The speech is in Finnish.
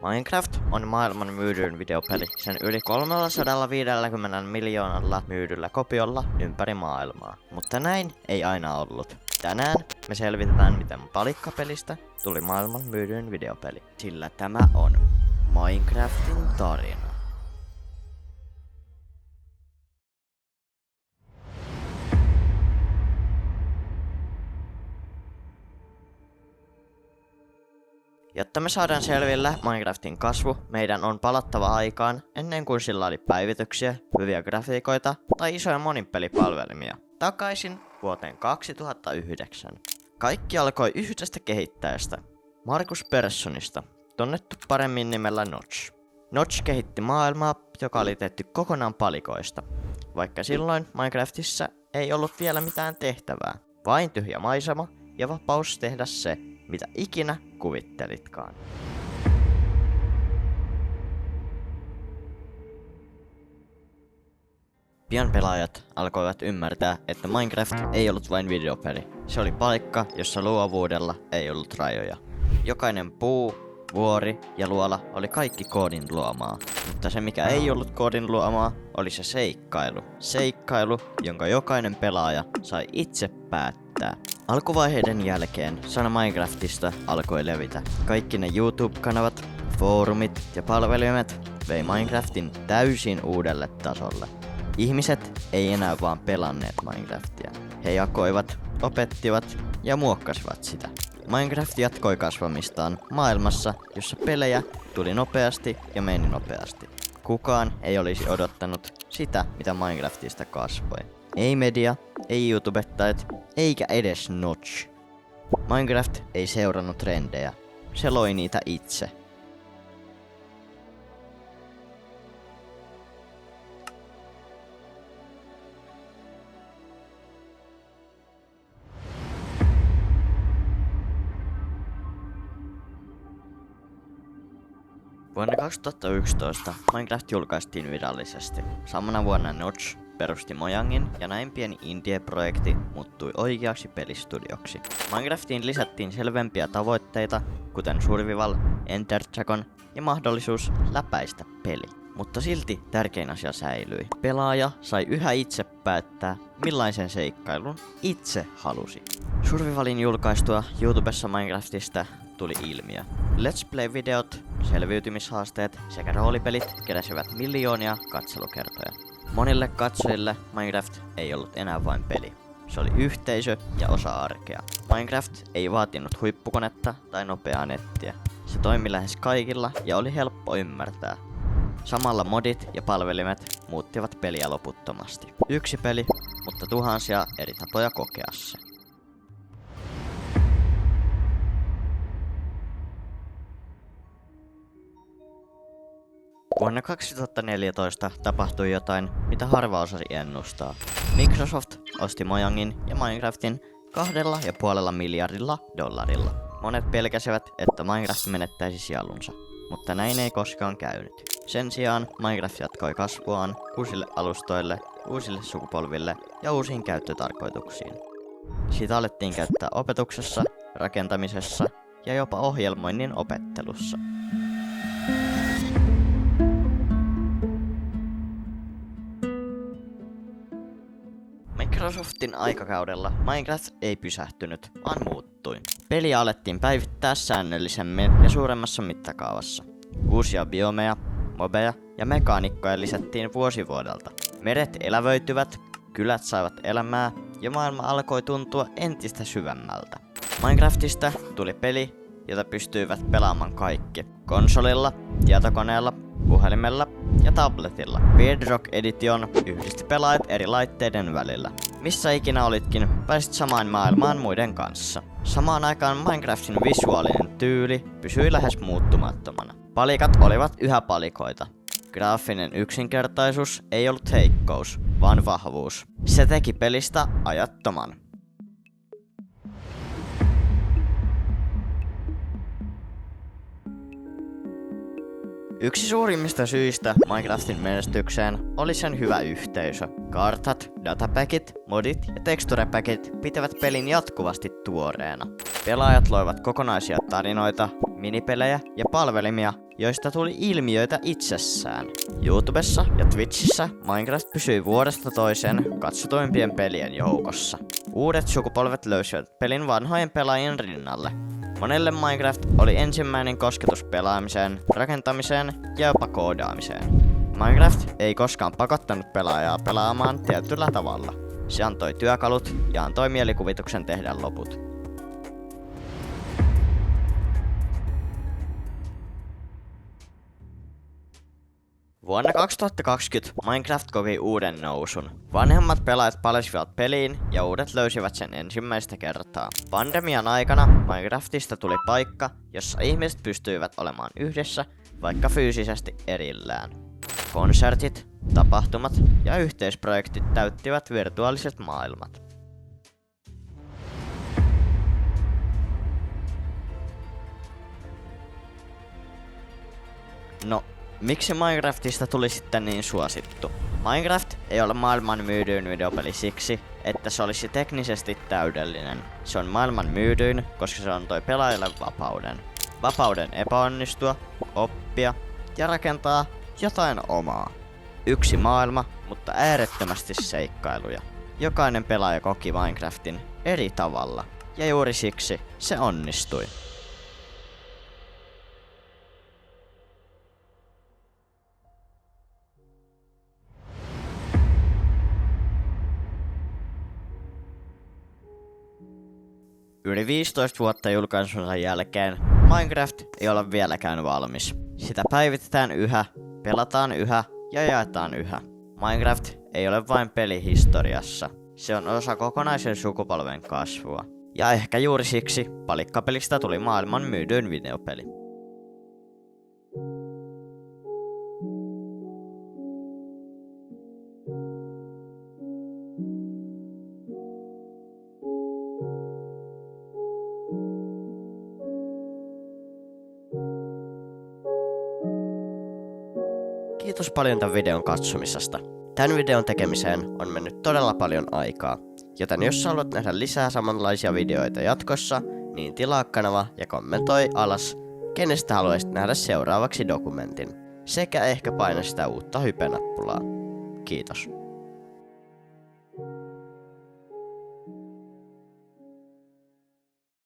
Minecraft on maailman myydyin videopeli sen yli 350 miljoonalla myydyllä kopiolla ympäri maailmaa. Mutta näin ei aina ollut. Tänään me selvitetään, miten palikkapelistä tuli maailman myydyin videopeli. Sillä tämä on Minecraftin tarina. Jotta me saadaan selville Minecraftin kasvu, meidän on palattava aikaan ennen kuin sillä oli päivityksiä, hyviä grafiikoita tai isoja monipelipalvelimia. Takaisin vuoteen 2009. Kaikki alkoi yhdestä kehittäjästä, Markus Perssonista, tunnettu paremmin nimellä Notch. Notch kehitti maailmaa, joka oli tehty kokonaan palikoista, vaikka silloin Minecraftissa ei ollut vielä mitään tehtävää, vain tyhjä maisema ja vapaus tehdä se, mitä ikinä kuvittelitkaan. Pian pelaajat alkoivat ymmärtää, että Minecraft ei ollut vain videopeli. Se oli paikka, jossa luovuudella ei ollut rajoja. Jokainen puu, vuori ja luola oli kaikki koodin luomaa. Mutta se mikä ei ollut koodin luomaa, oli se seikkailu. Seikkailu, jonka jokainen pelaaja sai itse päättää. Alkuvaiheiden jälkeen sana Minecraftista alkoi levitä. Kaikki ne YouTube-kanavat, foorumit ja palvelimet vei Minecraftin täysin uudelle tasolle. Ihmiset ei enää vaan pelanneet Minecraftia. He jakoivat, opettivat ja muokkasivat sitä. Minecraft jatkoi kasvamistaan maailmassa, jossa pelejä tuli nopeasti ja meni nopeasti. Kukaan ei olisi odottanut sitä, mitä Minecraftista kasvoi. Ei media, ei YouTubettajat, eikä edes Notch. Minecraft ei seurannut trendejä. Se loi niitä itse. Vuonna 2011 Minecraft julkaistiin virallisesti. Samana vuonna Notch perusti Mojangin ja näin pieni indie-projekti muuttui oikeaksi pelistudioksi. Minecraftiin lisättiin selvempiä tavoitteita, kuten survival, ender dragon ja mahdollisuus läpäistä peli. Mutta silti tärkein asia säilyi. Pelaaja sai yhä itse päättää, millaisen seikkailun itse halusi. Survivalin julkaistua YouTubessa Minecraftista tuli ilmiö. Let's Play-videot, selviytymishaasteet sekä roolipelit keräsivät miljoonia katselukertoja. Monille katsojille Minecraft ei ollut enää vain peli. Se oli yhteisö ja osa arkea. Minecraft ei vaatinut huippukonetta tai nopeaa nettiä. Se toimi lähes kaikilla ja oli helppo ymmärtää. Samalla modit ja palvelimet muuttivat peliä loputtomasti. Yksi peli, mutta tuhansia eri tapoja kokea se. Vuonna 2014 tapahtui jotain, mitä harva osasi ennustaa. Microsoft osti Mojangin ja Minecraftin $2,5 miljardilla. Monet pelkäsivät, että Minecraft menettäisi sielunsa, mutta näin ei koskaan käynyt. Sen sijaan Minecraft jatkoi kasvuaan uusille alustoille, uusille sukupolville ja uusiin käyttötarkoituksiin. Sitä alettiin käyttää opetuksessa, rakentamisessa ja jopa ohjelmoinnin opettelussa. Microsoftin aikakaudella Minecraft ei pysähtynyt, vaan muuttui. Peliä alettiin päivittää säännöllisemmin ja suuremmassa mittakaavassa. Uusia biomeja, mobeja ja mekaanikkoja lisättiin vuosi vuodelta. Meret elävöityvät, kylät saivat elämää ja maailma alkoi tuntua entistä syvemmältä. Minecraftista tuli peli, jota pystyivät pelaamaan kaikki. Konsolilla, tietokoneella, puhelimella ja tabletilla. Bedrock Edition yhdisti pelaajat eri laitteiden välillä. Missä ikinä olitkin, pääsit samaan maailmaan muiden kanssa. Samaan aikaan Minecraftin visuaalinen tyyli pysyi lähes muuttumattomana. Palikat olivat yhä palikoita. Graafinen yksinkertaisuus ei ollut heikkous, vaan vahvuus. Se teki pelistä ajattoman. Yksi suurimmista syistä Minecraftin menestykseen oli sen hyvä yhteisö. Kartat, datapackit, modit ja teksturepackit pitävät pelin jatkuvasti tuoreena. Pelaajat loivat kokonaisia tarinoita, minipelejä ja palvelimia, joista tuli ilmiöitä itsessään. YouTubessa ja Twitchissä Minecraft pysyi vuodesta toiseen katsotuimpien pelien joukossa. Uudet sukupolvet löysivät pelin vanhojen pelaajien rinnalle. Monelle Minecraft oli ensimmäinen kosketus pelaamiseen, rakentamiseen ja jopa koodaamiseen. Minecraft ei koskaan pakottanut pelaajaa pelaamaan tietyllä tavalla. Se antoi työkalut ja antoi mielikuvituksen tehdä loput. Vuonna 2020 Minecraft koki uuden nousun. Vanhemmat pelaajat palasivat peliin ja uudet löysivät sen ensimmäistä kertaa. Pandemian aikana Minecraftista tuli paikka, jossa ihmiset pystyivät olemaan yhdessä, vaikka fyysisesti erillään. Konsertit, tapahtumat ja yhteisprojektit täyttivät virtuaaliset maailmat. No, miksi Minecraftista tuli sitten niin suosittu? Minecraft ei ole maailman myydyin videopeli siksi, että se olisi teknisesti täydellinen. Se on maailman myydyin, koska se antoi pelaajille vapauden. Vapauden epäonnistua, oppia ja rakentaa jotain omaa. Yksi maailma, mutta äärettömästi seikkailuja. Jokainen pelaaja koki Minecraftin eri tavalla, ja juuri siksi se onnistui. Yli 15 vuotta julkaisunsa jälkeen Minecraft ei ole vieläkään valmis. Sitä päivitetään yhä, pelataan yhä ja jaetaan yhä. Minecraft ei ole vain peli historiassa. Se on osa kokonaisen sukupolven kasvua. Ja ehkä juuri siksi palikkapelistä tuli maailman myydyin videopeli. Kiitos paljon tämän videon katsomisesta. Tämän videon tekemiseen on mennyt todella paljon aikaa, joten jos haluat nähdä lisää samanlaisia videoita jatkossa, niin tilaa kanava ja kommentoi alas, kenestä haluaisit nähdä seuraavaksi dokumentin, sekä ehkä paina sitä uutta hype-nappulaa. Kiitos.